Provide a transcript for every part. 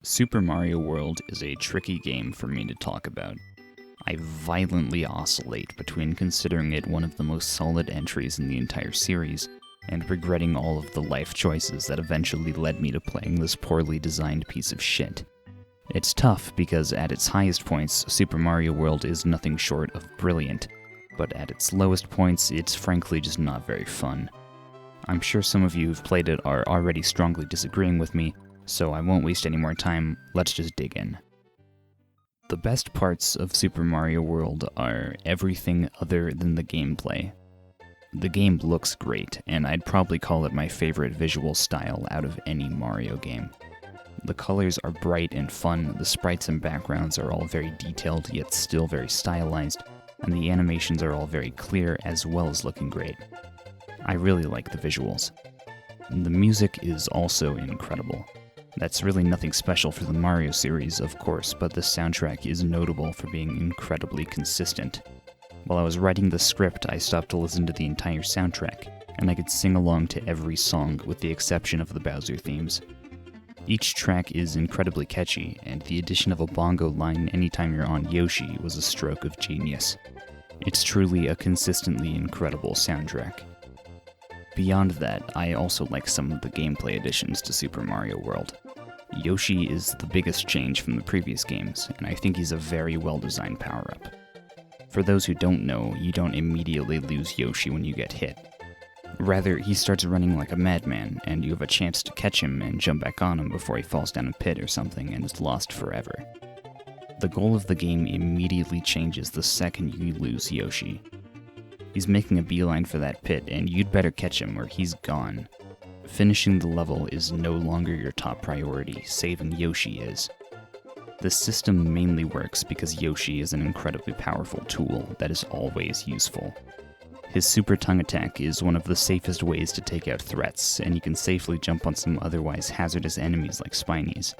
Super Mario World is a tricky game for me to talk about. I violently oscillate between considering it one of the most solid entries in the entire series, and regretting all of the life choices that eventually led me to playing this poorly designed piece of shit. It's tough because at its highest points, Super Mario World is nothing short of brilliant, but at its lowest points, it's frankly just not very fun. I'm sure some of you who've played it are already strongly disagreeing with me, so I won't waste any more time, let's just dig in. The best parts of Super Mario World are everything other than the gameplay. The game looks great, and I'd probably call it my favorite visual style out of any Mario game. The colors are bright and fun, the sprites and backgrounds are all very detailed yet still very stylized, and the animations are all very clear as well as looking great. I really like the visuals. The music is also incredible. That's really nothing special for the Mario series, of course, but the soundtrack is notable for being incredibly consistent. While I was writing the script, I stopped to listen to the entire soundtrack, and I could sing along to every song with the exception of the Bowser themes. Each track is incredibly catchy, and the addition of a bongo line anytime you're on Yoshi was a stroke of genius. It's truly a consistently incredible soundtrack. Beyond that, I also like some of the gameplay additions to Super Mario World. Yoshi is the biggest change from the previous games, and I think he's a very well-designed power-up. For those who don't know, you don't immediately lose Yoshi when you get hit. Rather, he starts running like a madman, and you have a chance to catch him and jump back on him before he falls down a pit or something and is lost forever. The goal of the game immediately changes the second you lose Yoshi. He's making a beeline for that pit, and you'd better catch him or he's gone. Finishing the level is no longer your top priority, saving Yoshi is. The system mainly works because Yoshi is an incredibly powerful tool that is always useful. His super tongue attack is one of the safest ways to take out threats, and you can safely jump on some otherwise hazardous enemies like Spinies.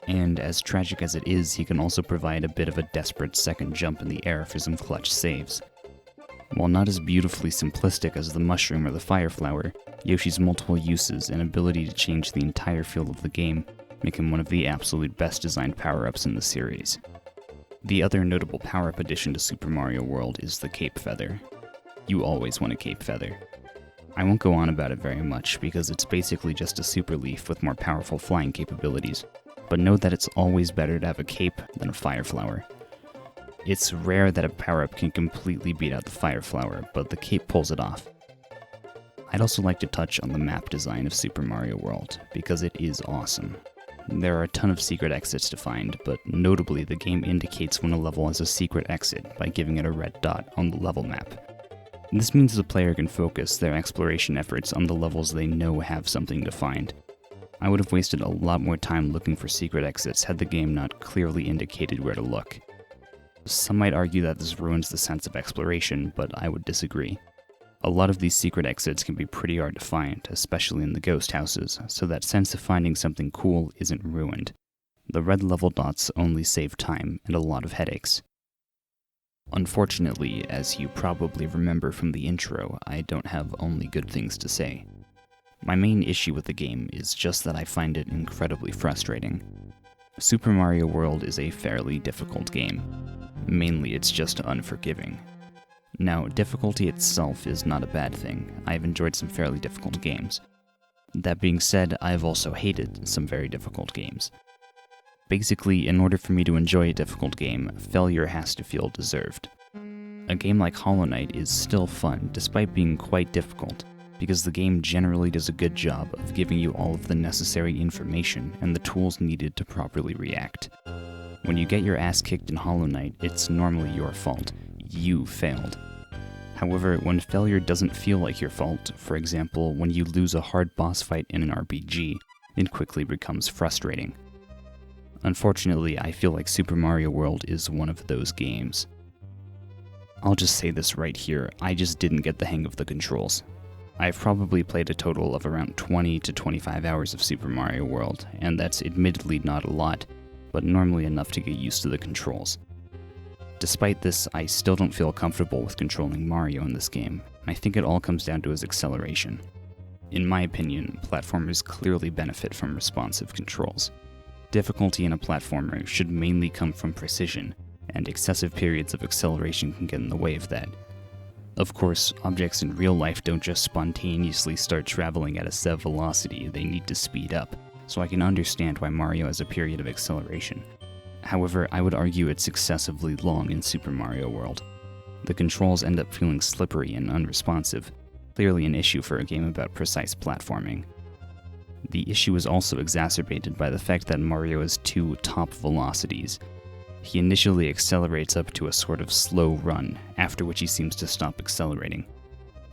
And as tragic as it is, he can also provide a bit of a desperate second jump in the air for some clutch saves. While not as beautifully simplistic as the mushroom or the fire flower, Yoshi's multiple uses and ability to change the entire feel of the game make him one of the absolute best designed power-ups in the series. The other notable power-up addition to Super Mario World is the Cape Feather. You always want a Cape Feather. I won't go on about it very much because it's basically just a super leaf with more powerful flying capabilities, but know that it's always better to have a cape than a fire flower. It's rare that a power-up can completely beat out the fire flower, but the cape pulls it off. I'd also like to touch on the map design of Super Mario World, because it is awesome. There are a ton of secret exits to find, but notably the game indicates when a level has a secret exit by giving it a red dot on the level map. This means the player can focus their exploration efforts on the levels they know have something to find. I would have wasted a lot more time looking for secret exits had the game not clearly indicated where to look. Some might argue that this ruins the sense of exploration, but I would disagree. A lot of these secret exits can be pretty hard to find, especially in the ghost houses, so that sense of finding something cool isn't ruined. The red level dots only save time and a lot of headaches. Unfortunately, as you probably remember from the intro, I don't have only good things to say. My main issue with the game is just that I find it incredibly frustrating. Super Mario World is a fairly difficult game. Mainly, it's just unforgiving. Now, difficulty itself is not a bad thing. I've enjoyed some fairly difficult games. That being said, I've also hated some very difficult games. Basically, in order for me to enjoy a difficult game, failure has to feel deserved. A game like Hollow Knight is still fun, despite being quite difficult, because the game generally does a good job of giving you all of the necessary information and the tools needed to properly react. When you get your ass kicked in Hollow Knight, it's normally your fault. You failed. However, when failure doesn't feel like your fault, for example, when you lose a hard boss fight in an RPG, it quickly becomes frustrating. Unfortunately, I feel like Super Mario World is one of those games. I'll just say this right here, I just didn't get the hang of the controls. I've probably played a total of around 20 to 25 hours of Super Mario World, and that's admittedly not a lot, but normally enough to get used to the controls. Despite this, I still don't feel comfortable with controlling Mario in this game, and I think it all comes down to his acceleration. In my opinion, platformers clearly benefit from responsive controls. Difficulty in a platformer should mainly come from precision, and excessive periods of acceleration can get in the way of that. Of course, objects in real life don't just spontaneously start traveling at a set velocity, they need to speed up, so I can understand why Mario has a period of acceleration. However, I would argue it's excessively long in Super Mario World. The controls end up feeling slippery and unresponsive, clearly an issue for a game about precise platforming. The issue is also exacerbated by the fact that Mario has two top velocities. He initially accelerates up to a sort of slow run, after which he seems to stop accelerating.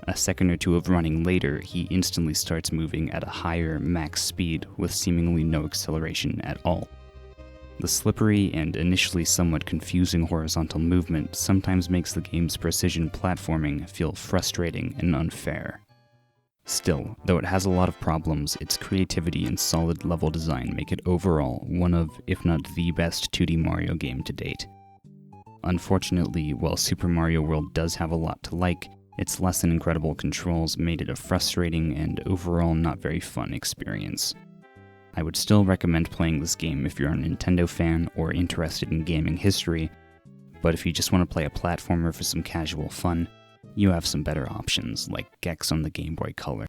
A second or two of running later, he instantly starts moving at a higher max speed with seemingly no acceleration at all. The slippery and initially somewhat confusing horizontal movement sometimes makes the game's precision platforming feel frustrating and unfair. Still, though it has a lot of problems, its creativity and solid level design make it overall one of, if not the best 2D Mario game to date. Unfortunately, while Super Mario World does have a lot to like, its less than incredible controls made it a frustrating and overall not very fun experience. I would still recommend playing this game if you're a Nintendo fan or interested in gaming history, but if you just want to play a platformer for some casual fun, you have some better options like Gex on the Game Boy Color.